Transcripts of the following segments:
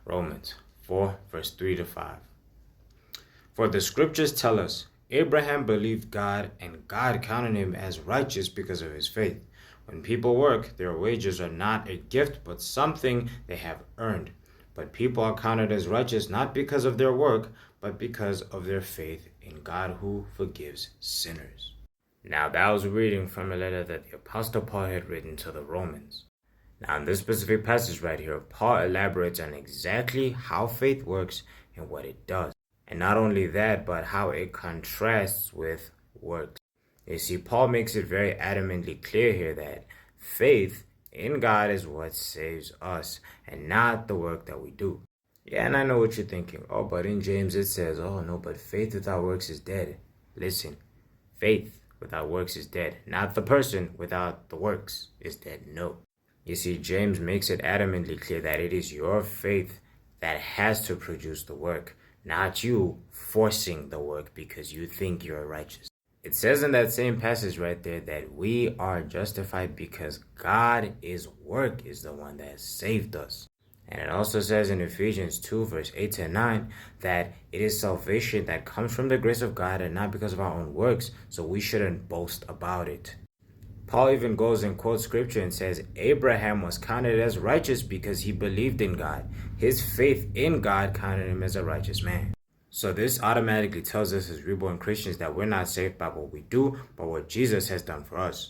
Romans 4, verse 3 to 5. For the scriptures tell us, Abraham believed God, and God counted him as righteous because of his faith. When people work, their wages are not a gift, but something they have earned. But people are counted as righteous not because of their work, but because of their faith in God who forgives sinners. Now that was a reading from a letter that the Apostle Paul had written to the Romans. Now in this specific passage right here, Paul elaborates on exactly how faith works and what it does. And not only that, but how it contrasts with works. You see, Paul makes it very adamantly clear here that faith in God is what saves us and not the work that we do. Yeah, and I know what you're thinking. Oh, but in James it says, oh no, but faith without works is dead. Listen, faith without works is dead. Not the person without the works is dead. No. You see, James makes it adamantly clear that it is your faith that has to produce the work, not you forcing the work because you think you're righteous. It says in that same passage right there that we are justified because God's work is the one that has saved us. And it also says in Ephesians 2, verse 8 to 9, that it is salvation that comes from the grace of God and not because of our own works, so we shouldn't boast about it. Paul even goes and quotes scripture and says, Abraham was counted as righteous because he believed in God. His faith in God counted him as a righteous man. So this automatically tells us as reborn Christians that we're not saved by what we do, but what Jesus has done for us.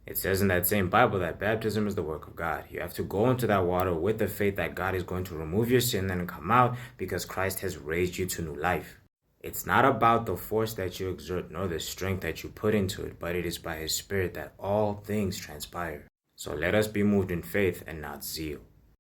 It says in that same Bible that baptism is the work of God. You have to go into that water with the faith that God is going to remove your sin and come out because Christ has raised you to new life. It's not about the force that you exert nor the strength that you put into it, but it is by His Spirit that all things transpire. So let us be moved in faith and not zeal.